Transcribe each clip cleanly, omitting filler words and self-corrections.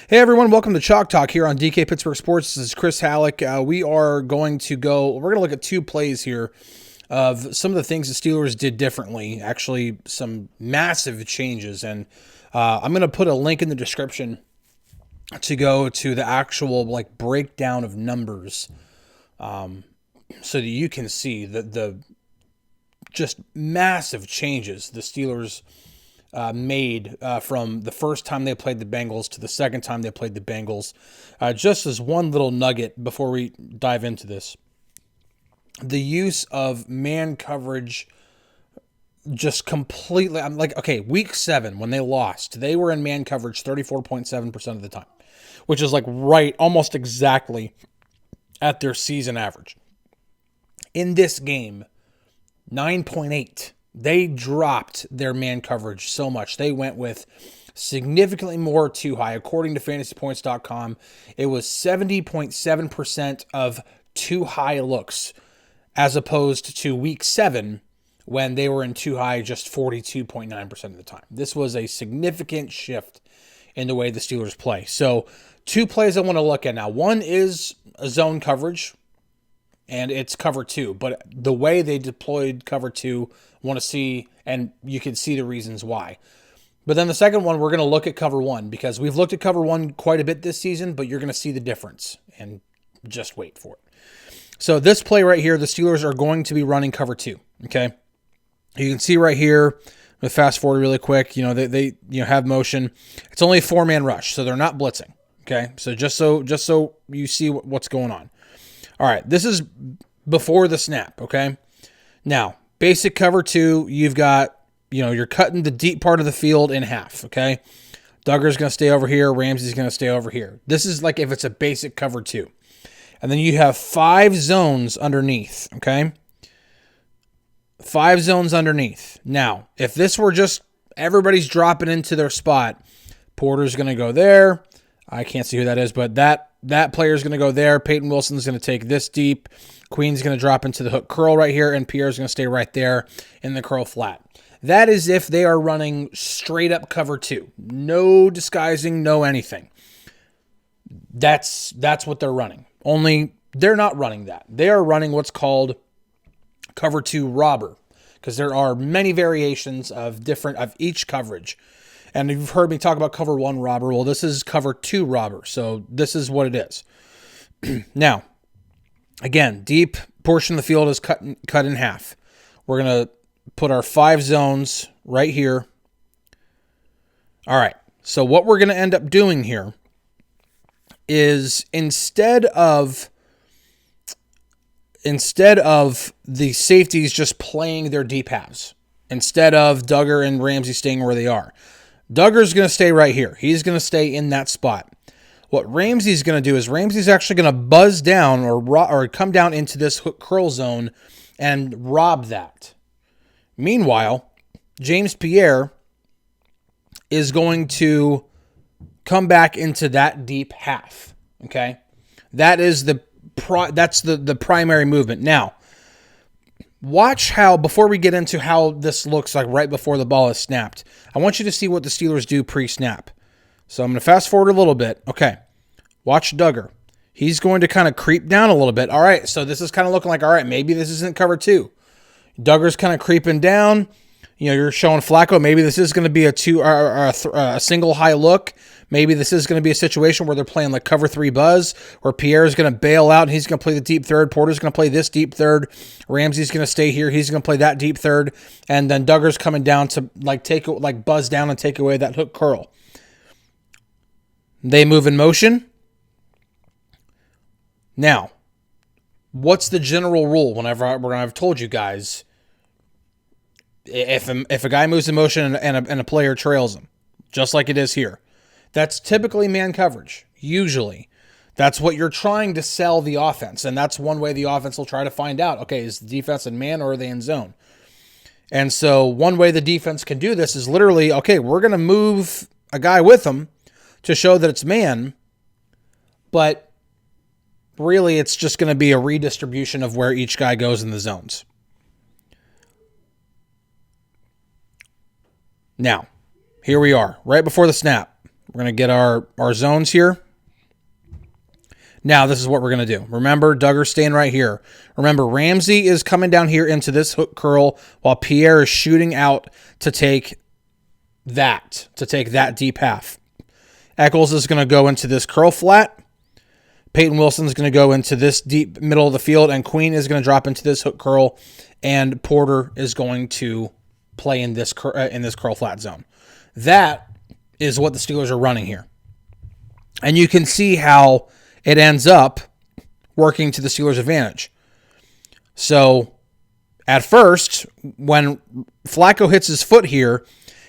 Hey everyone, welcome to Chalk Talk here on DK Pittsburgh Sports. This is Chris Halicke. We're going to look at two plays here of some of the things the Steelers did differently, actually some massive changes. And I'm going to put a link in the description to go to the actual breakdown of numbers so that you can see the just massive changes the Steelers made from the first time they played the Bengals to the second time they played the Bengals. Just as one little nugget before we dive into this, the use of man coverage just completely, week 7 when they lost, they were in man coverage 34.7% of the time, which is right almost exactly at their season average. In this game, 9.8. They dropped their man coverage so much. They went with significantly more too high. According to fantasypoints.com, it was 70.7% of too high looks, as opposed to week 7 when they were in too high just 42.9% of the time. This was a significant shift in the way the Steelers play. So, two plays I want to look at now. One is a zone coverage, and it's cover 2. But the way they deployed cover 2, want to see, and you can see the reasons why. But then the second one, we're going to look at cover 1, because we've looked at cover 1 quite a bit this season, but you're going to see the difference, and just wait for it. So this play right here, the Steelers are going to be running cover 2, okay? You can see right here, I'm going to fast forward really quick, they have motion. It's only a 4-man rush, so they're not blitzing, okay? So just so you see what's going on. All right, this is before the snap, okay? Now, basic cover 2, you've got, you're cutting the deep part of the field in half, okay? Duggar's going to stay over here. Ramsey's going to stay over here. This is if it's a basic cover 2. And then you have 5 zones underneath, okay? 5 zones underneath. Now, if this were just everybody's dropping into their spot, Porter's going to go there. I can't see who that is, but that player's going to go there. Peyton Wilson's going to take this deep. Queen's going to drop into the hook curl right here, and Pierre's going to stay right there in the curl flat. That is if they are running straight up cover 2. No disguising, no anything. That's what they're running. Only they're not running that. They are running what's called cover 2 robber, because there are many variations of each coverage. And you've heard me talk about cover 1 robber. Well, this is cover 2 robber. So this is what it is. Now, again, deep portion of the field is cut in half. We're going to put our 5 zones right here. All right. So what we're going to end up doing here is instead of the safeties just playing their deep halves, instead of Duggar and Ramsey staying where they are, Duggar's going to stay right here. He's going to stay in that spot. What Ramsey's going to do is Ramsey's actually going to buzz down or come down into this hook curl zone and rob that. Meanwhile, James Pierre is going to come back into that deep half. Okay, that is the primary movement. Now, watch how, before we get into how this looks like right before the ball is snapped, I want you to see what the Steelers do pre-snap. So I'm going to fast forward a little bit. Okay, watch Duggar. He's going to kind of creep down a little bit. All right, so this is kind of looking like, all right, maybe this isn't cover 2. Duggar's kind of creeping down. You're showing Flacco, maybe this is going to be a single high look. Maybe this is going to be a situation where they're playing cover 3 buzz, where Pierre is going to bail out and he's going to play the deep third. Porter's going to play this deep third. Ramsey's going to stay here. He's going to play that deep third. And then Duggar's coming down to buzz down and take away that hook curl. They move in motion. Now, what's the general rule whenever I've told you guys, if a guy moves in motion and a player trails him, just like it is here, that's typically man coverage. Usually, that's what you're trying to sell the offense, and that's one way the offense will try to find out, okay, is the defense in man or are they in zone? And so one way the defense can do this is literally, okay, we're going to move a guy with them to show that it's man, but really it's just going to be a redistribution of where each guy goes in the zones. Now, here we are, right before the snap. We're going to get our zones here. Now, this is what we're going to do. Remember, Duggar's staying right here. Remember, Ramsey is coming down here into this hook curl while Pierre is shooting out to take that deep half. Eccles is going to go into this curl flat. Peyton Wilson is going to go into this deep middle of the field, and Queen is going to drop into this hook curl, and Porter is going to play in this curl flat zone. That is what the Steelers are running here. And you can see how it ends up working to the Steelers' advantage. So, at first, when Flacco hits his foot here,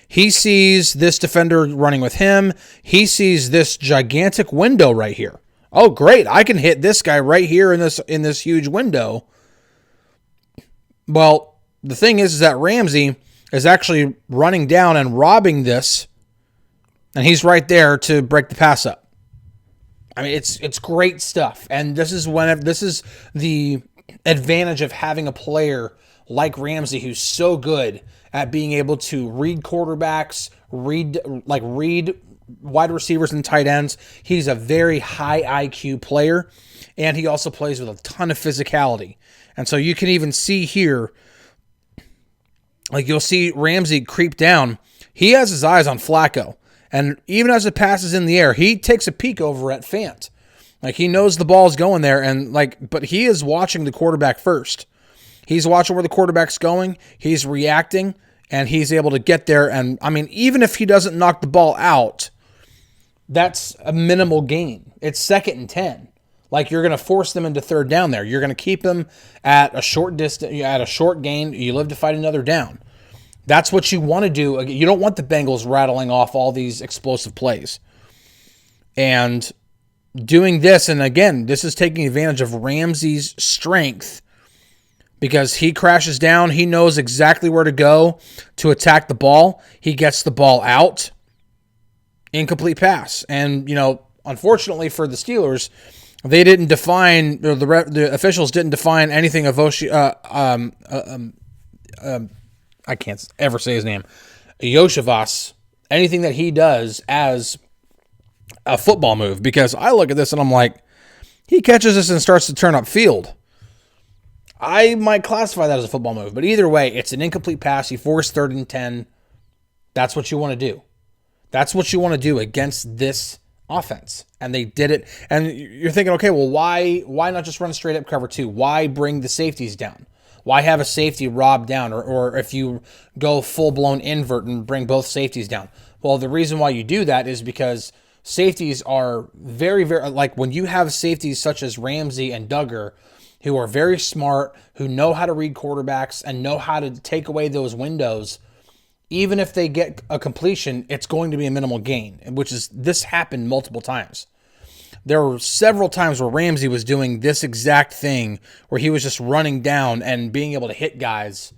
he sees this defender running with him. He sees this gigantic window right here. Oh, great. I can hit this guy right here in this huge window. Well, the thing is that Ramsey is actually running down and robbing this, and he's right there to break the pass up. I mean, it's great stuff, and this is the advantage of having a player like Ramsey who's so good at being able to read quarterbacks, read wide receivers and tight ends. He's a very high IQ player, and he also plays with a ton of physicality. And so you can even see here, like you'll see Ramsey creep down. He has his eyes on Flacco. And even as it passes in the air, he takes a peek over at Fant. Like, he knows the ball's going there, but he is watching the quarterback first. He's watching where the quarterback's going. He's reacting, and he's able to get there. And, I mean, even if he doesn't knock the ball out, that's a minimal gain. It's 2nd and 10. Like, you're going to force them into third down there. You're going to keep them at a short distance, at a short gain. You live to fight another down. That's what you want to do. You don't want the Bengals rattling off all these explosive plays. And doing this, and again, this is taking advantage of Ramsey's strength because he crashes down. He knows exactly where to go to attack the ball. He gets the ball out. Incomplete pass. And, unfortunately for the Steelers, they didn't define, or the officials didn't define anything of I can't ever say his name, Yoshivas, anything that he does as a football move, because I look at this and I'm like, he catches this and starts to turn up field. I might classify that as a football move, but either way, it's an incomplete pass. He forced 3rd and 10. That's what you want to do. That's what you want to do against this offense. And they did it. And you're thinking, okay, well, why not just run straight up cover 2? Why bring the safeties down? Why have a safety robbed down? Or if you go full-blown invert and bring both safeties down? Well, the reason why you do that is because safeties are very, very, like when you have safeties such as Ramsey and Duggar, who are very smart, who know how to read quarterbacks and know how to take away those windows, even if they get a completion, it's going to be a minimal gain, this happened multiple times. There were several times where Ramsey was doing this exact thing where he was just running down and being able to hit guys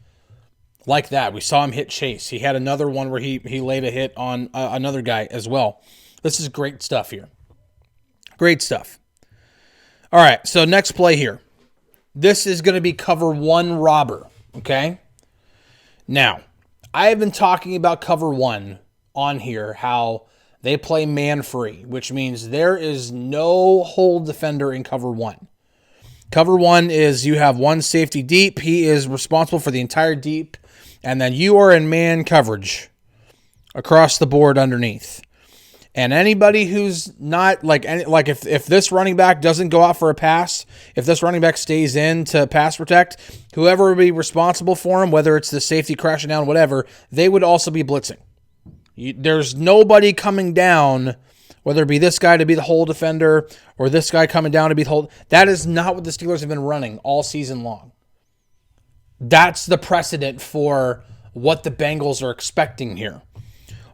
like that. We saw him hit Chase. He had another one where he laid a hit on another guy as well. This is great stuff here. Great stuff. All right, so next play here. This is going to be cover 1 robber, okay? Now, I have been talking about cover 1 on here, how they play man-free, which means there is no hold defender in cover 1. Cover 1 is you have one safety deep. He is responsible for the entire deep, and then you are in man coverage across the board underneath. And anybody who's not if this running back doesn't go out for a pass, if this running back stays in to pass protect, whoever would be responsible for him, whether it's the safety crashing down, whatever, they would also be blitzing. There's nobody coming down, whether it be this guy to be the hole defender or this guy coming down to be the hole. That is not what the Steelers have been running all season long. That's the precedent for what the Bengals are expecting here.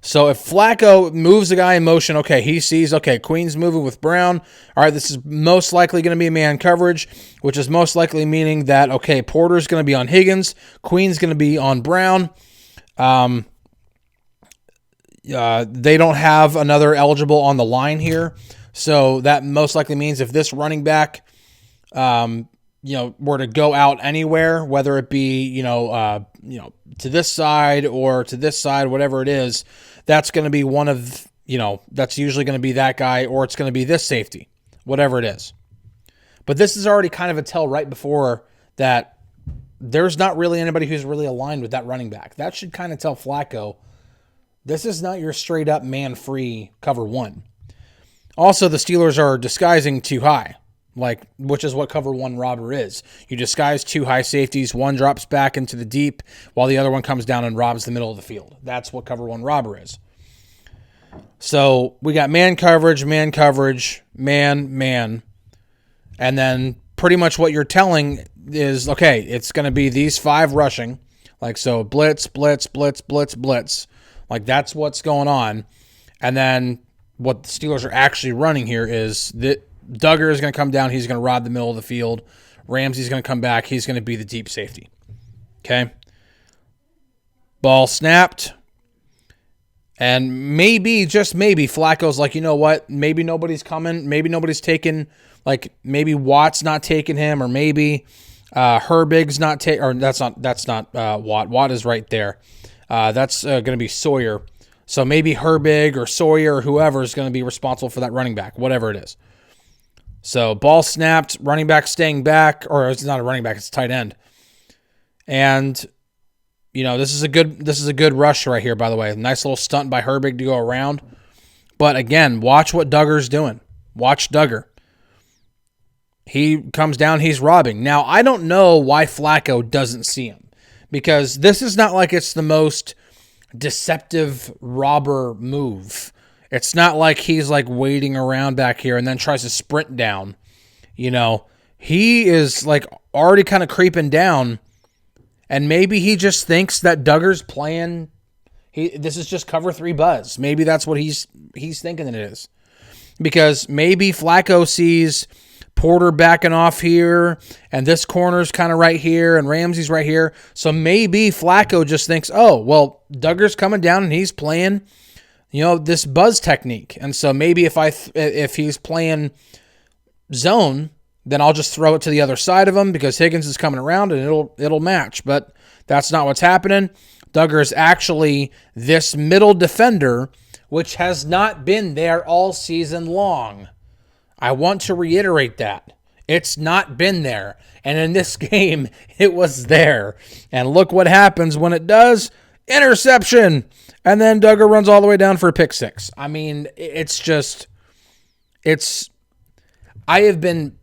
So if Flacco moves a guy in motion, okay, he sees, okay, Queen's moving with Brown. All right, this is most likely going to be man coverage, which is most likely meaning that, okay, Porter's going to be on Higgins, Queen's going to be on Brown. They don't have another eligible on the line here. So that most likely means if this running back, were to go out anywhere, whether it be, to this side or to this side, whatever it is, that's going to be one of that's usually going to be that guy, or it's going to be this safety, whatever it is. But this is already kind of a tell right before that there's not really anybody who's really aligned with that running back. That should kind of tell Flacco, this is not your straight up man-free cover one. Also, the Steelers are disguising too high, which is what cover one robber is. You disguise two high safeties, one drops back into the deep while the other one comes down and robs the middle of the field. That's what cover one robber is. So we got man coverage, man, and then pretty much what you're telling is, okay, it's going to be these 5 rushing, so blitz, blitz, blitz, blitz, blitz. That's what's going on. And then what the Steelers are actually running here is that Duggar is going to come down. He's going to rob the middle of the field. Ramsey's going to come back. He's going to be the deep safety. Okay? Ball snapped. And maybe, just maybe, Flacco's like, you know what? Maybe nobody's coming. Maybe nobody's taking, maybe Watt's not taking him, or maybe Herbig's not taking, or that's not Watt. Watt is right there. That's going to be Sawyer. So maybe Herbig or Sawyer or whoever is going to be responsible for that running back, whatever it is. So ball snapped, running back staying back, or it's not a running back, it's a tight end. And this is a good rush right here, by the way. Nice little stunt by Herbig to go around. But again, watch what Duggar's doing. Watch Duggar. He comes down, he's robbing. Now, I don't know why Flacco doesn't see him, because this is not like it's the most deceptive robber move. It's not like he's waiting around back here and then tries to sprint down. He is already kind of creeping down, and maybe he just thinks that Duggar's playing. This is just cover 3 buzz. Maybe that's what he's thinking it is, because maybe Flacco sees Porter backing off here, and this corner's kind of right here, and Ramsey's right here. So maybe Flacco just thinks, oh, well, Duggar's coming down and he's playing, this buzz technique. And so maybe if he's playing zone, then I'll just throw it to the other side of him because Higgins is coming around and it'll match. But that's not what's happening. Duggar is actually this middle defender, which has not been there all season long. I want to reiterate that. It's not been there. And in this game, it was there. And look what happens when it does. Interception. And then Duggar runs all the way down for a pick 6. I mean, I have been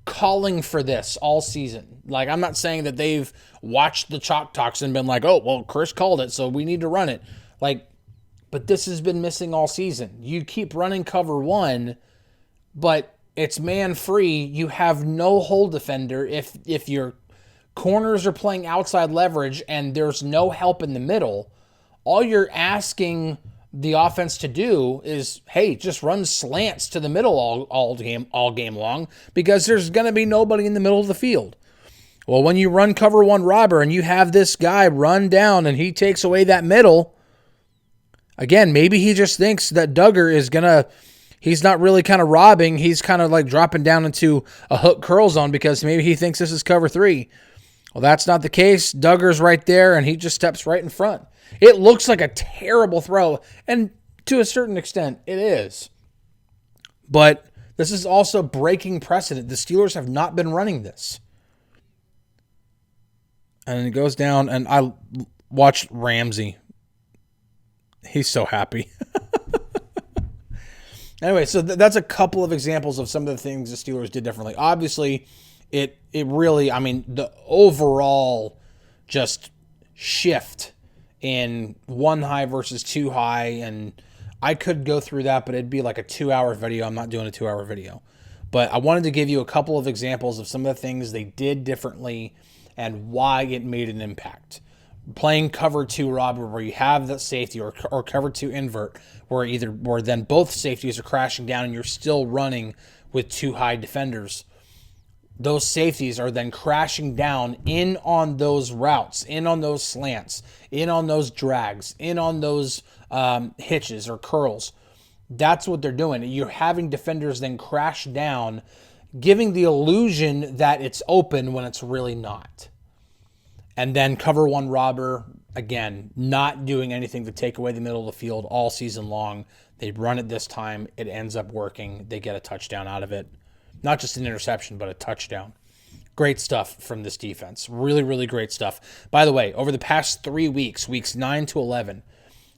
calling for this all season. I'm not saying that they've watched the Chalk Talks and been like, oh, well, Chris called it, so we need to run it. But this has been missing all season. You keep running cover 1, but it's man-free. You have no hole defender if your corners are playing outside leverage and there's no help in the middle. All you're asking the offense to do is, hey, just run slants to the middle all game long, because there's going to be nobody in the middle of the field. Well, when you run cover 1 robber and you have this guy run down and he takes away that middle, again, maybe he just thinks that Duggar is going to, he's not really kind of robbing. He's kind of dropping down into a hook curl zone because maybe he thinks this is cover 3. Well, that's not the case. Duggar's right there, and he just steps right in front. It looks like a terrible throw, and to a certain extent, it is. But this is also breaking precedent. The Steelers have not been running this. And it goes down, and I watched Ramsey. He's so happy. Anyway, so that's a couple of examples of some of the things the Steelers did differently. Obviously, it really, the overall just shift in 1 high versus 2 high, and I could go through that, but it'd be like a 2-hour video. I'm not doing a 2-hour video. But I wanted to give you a couple of examples of some of the things they did differently and why it made an impact. Playing cover 2 robber, where you have the safety, or cover 2 invert, where then both safeties are crashing down and you're still running with 2 high defenders. Those safeties are then crashing down in on those routes, in on those slants, in on those drags, in on those hitches or curls. That's what they're doing. You're having defenders then crash down, giving the illusion that it's open when it's really not. And then cover 1 robber, Again, not doing anything to take away the middle of the field all season long. They run it this time. It ends up working. They get a touchdown out of it. Not just an interception, but a touchdown. Great stuff from this defense. Really, really great stuff. By the way, over the past 3 weeks, weeks 9 to 11,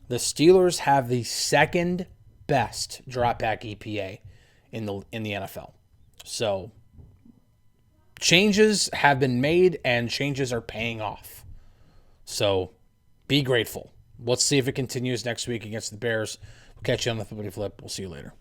the Steelers have the second best dropback EPA in the NFL. So changes have been made and changes are paying off. So be grateful. Let's see if it continues next week against the Bears. We'll catch you on the Flippity Flip. We'll see you later.